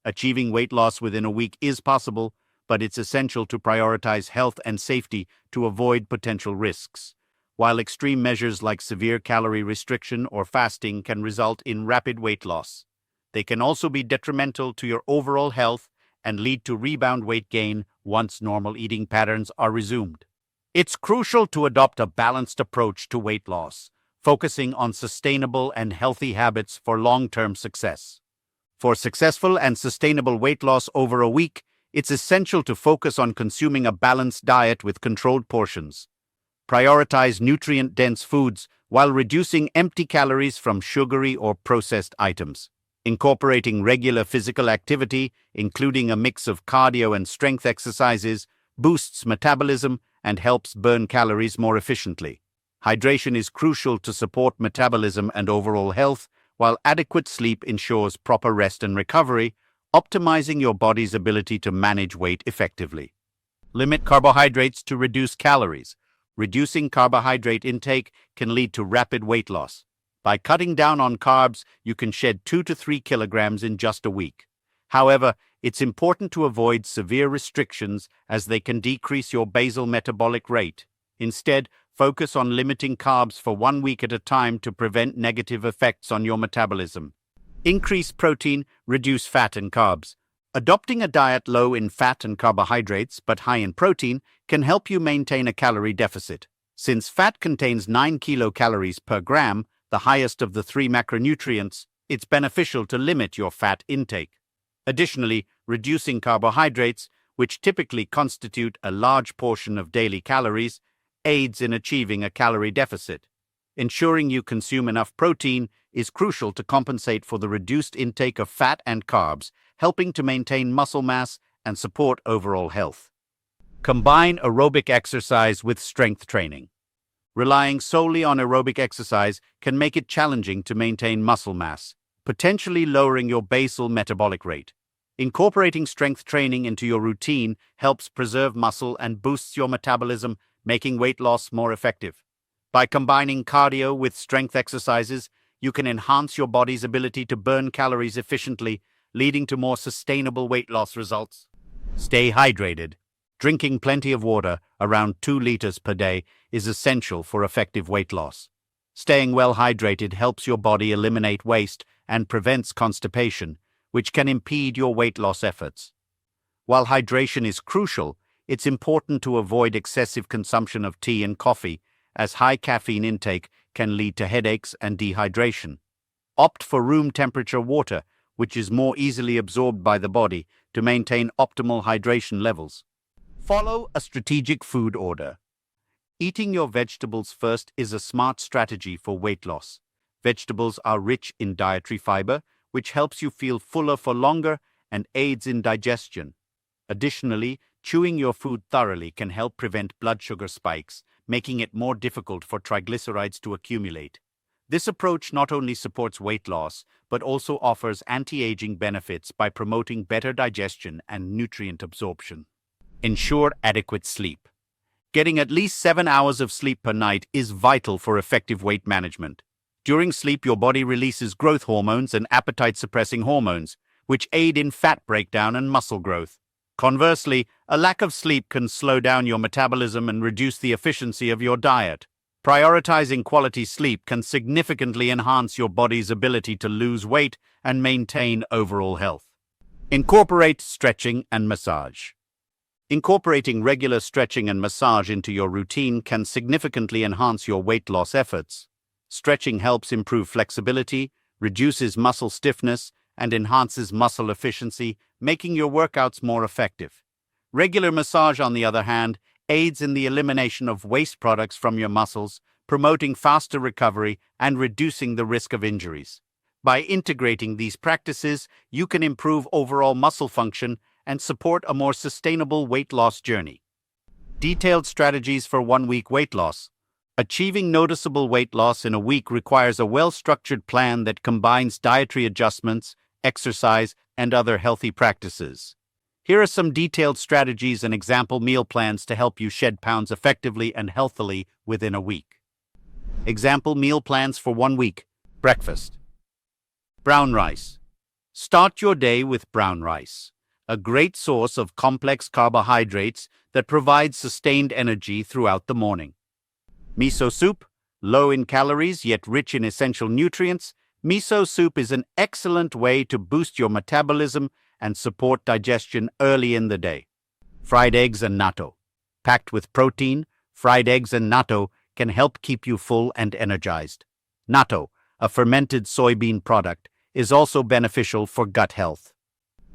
Achieving weight loss within a week is possible, but it's essential to prioritize health and safety to avoid potential risks. While extreme measures like severe calorie restriction or fasting can result in rapid weight loss, they can also be detrimental to your overall health and lead to rebound weight gain once normal eating patterns are resumed. It's crucial to adopt a balanced approach to weight loss, focusing on sustainable and healthy habits for long-term success. For successful and sustainable weight loss over a week, it's essential to focus on consuming a balanced diet with controlled portions. Prioritize nutrient-dense foods while reducing empty calories from sugary or processed items. Incorporating regular physical activity, including a mix of cardio and strength exercises, boosts metabolism and helps burn calories more efficiently. Hydration is crucial to support metabolism and overall health, while adequate sleep ensures proper rest and recovery, optimizing your body's ability to manage weight effectively. Limit carbohydrates to reduce calories. Reducing carbohydrate intake can lead to rapid weight loss. By cutting down on carbs, you can shed 2 to 3 kilograms in just a week. However, it's important to avoid severe restrictions as they can decrease your basal metabolic rate. Instead, focus on limiting carbs for 1 week at a time to prevent negative effects on your metabolism. Increase protein, reduce fat and carbs. Adopting a diet low in fat and carbohydrates but high in protein can help you maintain a calorie deficit. Since fat contains 9 kilocalories per gram, the highest of the 3 macronutrients, it's beneficial to limit your fat intake. Additionally, reducing carbohydrates, which typically constitute a large portion of daily calories, aids in achieving a calorie deficit. Ensuring you consume enough protein is crucial to compensate for the reduced intake of fat and carbs, helping to maintain muscle mass and support overall health. Combine aerobic exercise with strength training. Relying solely on aerobic exercise can make it challenging to maintain muscle mass, potentially lowering your basal metabolic rate. Incorporating strength training into your routine helps preserve muscle and boosts your metabolism, making weight loss more effective. By combining cardio with strength exercises, you can enhance your body's ability to burn calories efficiently, leading to more sustainable weight loss results. Stay hydrated. Drinking plenty of water, around 2 liters per day, is essential for effective weight loss. Staying well hydrated helps your body eliminate waste and prevents constipation, which can impede your weight loss efforts. While hydration is crucial, it's important to avoid excessive consumption of tea and coffee, as high caffeine intake can lead to headaches and dehydration. Opt for room temperature water, which is more easily absorbed by the body, to maintain optimal hydration levels. Follow a strategic food order. Eating your vegetables first is a smart strategy for weight loss. Vegetables are rich in dietary fiber, which helps you feel fuller for longer and aids in digestion. Additionally, chewing your food thoroughly can help prevent blood sugar spikes, making it more difficult for triglycerides to accumulate. This approach not only supports weight loss, but also offers anti-aging benefits by promoting better digestion and nutrient absorption. Ensure adequate sleep. Getting at least 7 hours of sleep per night is vital for effective weight management. During sleep, your body releases growth hormones and appetite-suppressing hormones, which aid in fat breakdown and muscle growth. Conversely, a lack of sleep can slow down your metabolism and reduce the efficiency of your diet. Prioritizing quality sleep can significantly enhance your body's ability to lose weight and maintain overall health. Incorporate stretching and massage. Incorporating regular stretching and massage into your routine can significantly enhance your weight loss efforts. Stretching helps improve flexibility, reduces muscle stiffness, and enhances muscle efficiency, making your workouts more effective. Regular massage, on the other hand, aids in the elimination of waste products from your muscles, promoting faster recovery and reducing the risk of injuries. By integrating these practices, you can improve overall muscle function and support a more sustainable weight loss journey. Detailed strategies for 1-week weight loss. Achieving noticeable weight loss in a week requires a well-structured plan that combines dietary adjustments, exercise, and other healthy practices. Here are some detailed strategies and example meal plans to help you shed pounds effectively and healthily within a week. Example meal plans for 1 week. Breakfast: brown rice, Start your day with brown rice, a great source of complex carbohydrates that provides sustained energy throughout the morning. Miso soup, low in calories yet rich in essential nutrients, miso soup is an excellent way to boost your metabolism and support digestion early in the day. Fried eggs and natto. Packed with protein, fried eggs and natto can help keep you full and energized. Natto, a fermented soybean product, is also beneficial for gut health.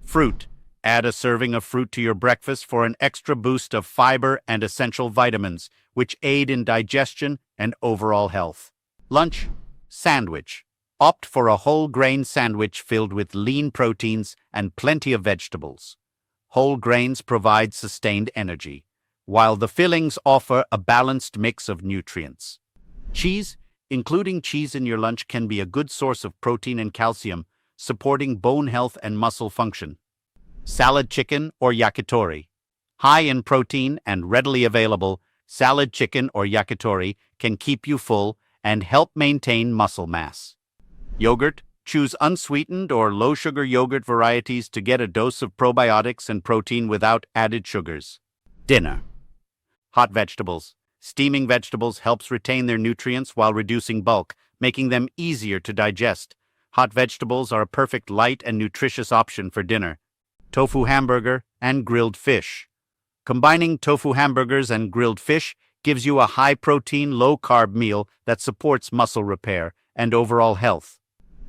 Fruit. Add a serving of fruit to your breakfast for an extra boost of fiber and essential vitamins, which aid in digestion and overall health. Lunch. Sandwich. Opt for a whole grain sandwich filled with lean proteins and plenty of vegetables. Whole grains provide sustained energy, while the fillings offer a balanced mix of nutrients. Cheese. Including cheese in your lunch can be a good source of protein and calcium, supporting bone health and muscle function. Salad chicken or yakitori. High in protein and readily available, salad chicken or yakitori can keep you full and help maintain muscle mass. Yogurt. Choose unsweetened or low-sugar yogurt varieties to get a dose of probiotics and protein without added sugars. Dinner. Hot vegetables. Steaming vegetables helps retain their nutrients while reducing bulk, making them easier to digest. Hot vegetables are a perfect light and nutritious option for dinner. Tofu hamburger and grilled fish. Combining tofu hamburgers and grilled fish gives you a high-protein, low-carb meal that supports muscle repair and overall health.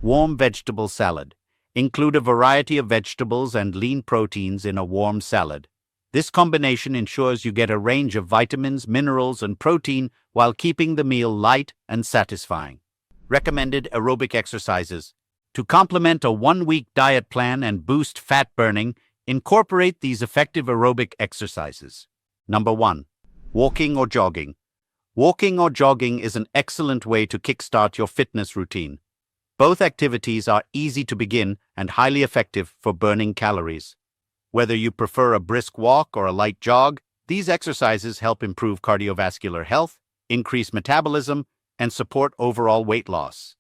Warm vegetable salad. Include a variety of vegetables and lean proteins in a warm salad. This combination ensures you get a range of vitamins, minerals, and protein while keeping the meal light and satisfying. Recommended aerobic exercises. To complement a 1-week diet plan and boost fat burning, incorporate these effective aerobic exercises. Number 1. Walking or jogging. Walking or jogging is an excellent way to kickstart your fitness routine. Both activities are easy to begin and highly effective for burning calories. Whether you prefer a brisk walk or a light jog, these exercises help improve cardiovascular health, increase metabolism, and support overall weight loss.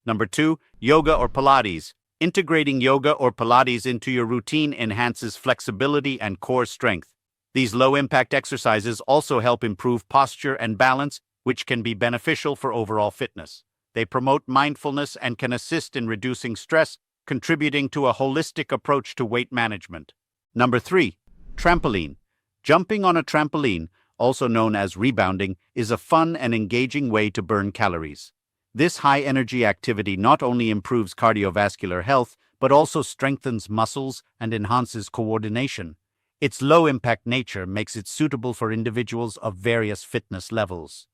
Number 2, yoga or Pilates. Integrating yoga or Pilates into your routine enhances flexibility and core strength. These low-impact exercises also help improve posture and balance, which can be beneficial for overall fitness. They promote mindfulness and can assist in reducing stress, contributing to a holistic approach to weight management. Number 3, trampoline. Jumping on a trampoline, also known as rebounding, is a fun and engaging way to burn calories. This high-energy activity not only improves cardiovascular health, but also strengthens muscles and enhances coordination. Its low-impact nature makes it suitable for individuals of various fitness levels.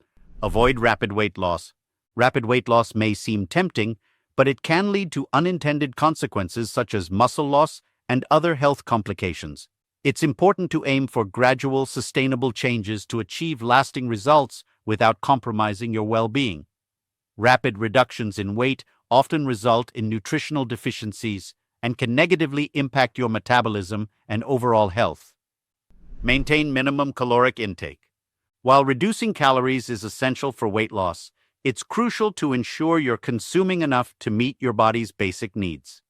Avoid rapid weight loss. Rapid weight loss may seem tempting, but it can lead to unintended consequences such as muscle loss and other health complications. It's important to aim for gradual, sustainable changes to achieve lasting results without compromising your well-being. Rapid reductions in weight often result in nutritional deficiencies and can negatively impact your metabolism and overall health. Maintain minimum caloric intake. While reducing calories is essential for weight loss, it's crucial to ensure you're consuming enough to meet your body's basic needs.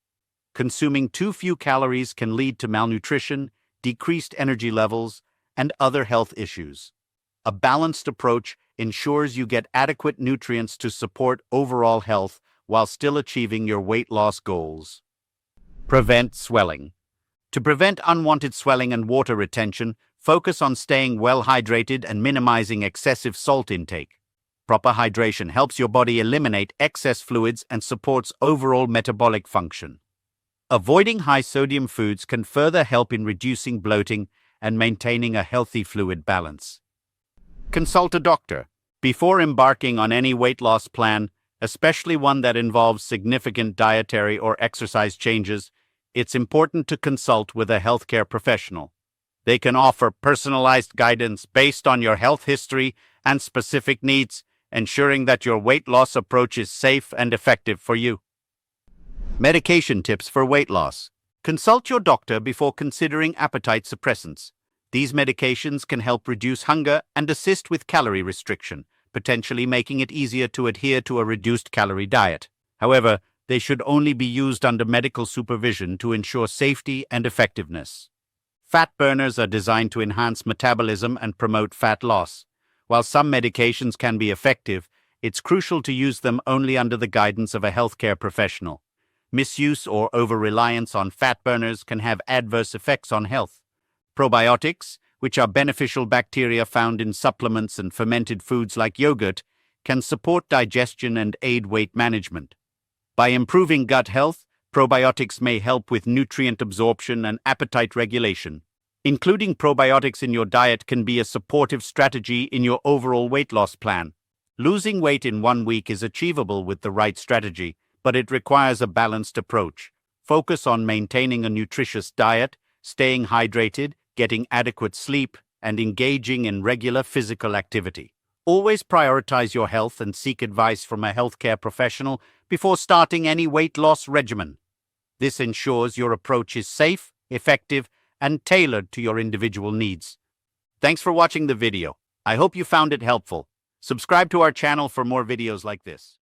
Consuming too few calories can lead to malnutrition, decreased energy levels, and other health issues. A balanced approach ensures you get adequate nutrients to support overall health while still achieving your weight loss goals. Prevent swelling. To prevent unwanted swelling and water retention, focus on staying well hydrated and minimizing excessive salt intake. Proper hydration helps your body eliminate excess fluids and supports overall metabolic function. Avoiding high-sodium foods can further help in reducing bloating and maintaining a healthy fluid balance. Consult a doctor. Before embarking on any weight loss plan, especially one that involves significant dietary or exercise changes, it's important to consult with a healthcare professional. They can offer personalized guidance based on your health history and specific needs, ensuring that your weight loss approach is safe and effective for you. Medication tips for weight loss. Consult your doctor before considering appetite suppressants. These medications can help reduce hunger and assist with calorie restriction, potentially making it easier to adhere to a reduced calorie diet. However, They should only be used under medical supervision to ensure safety and effectiveness. Fat burners are designed to enhance metabolism and promote fat loss. While some medications can be effective, it's crucial to use them only under the guidance of a healthcare professional. Misuse or over-reliance on fat burners can have adverse effects on health. Probiotics, which are beneficial bacteria found in supplements and fermented foods like yogurt, can support digestion and aid weight management. By improving gut health, probiotics may help with nutrient absorption and appetite regulation. Including probiotics in your diet can be a supportive strategy in your overall weight loss plan. Losing weight in 1 week is achievable with the right strategy, but it requires a balanced approach. Focus on maintaining a nutritious diet, staying hydrated, getting adequate sleep, and engaging in regular physical activity. Always prioritize your health and seek advice from a healthcare professional before starting any weight loss regimen. This ensures your approach is safe, effective, and tailored to your individual needs. Thanks for watching the video. I hope you found it helpful. Subscribe to our channel for more videos like this.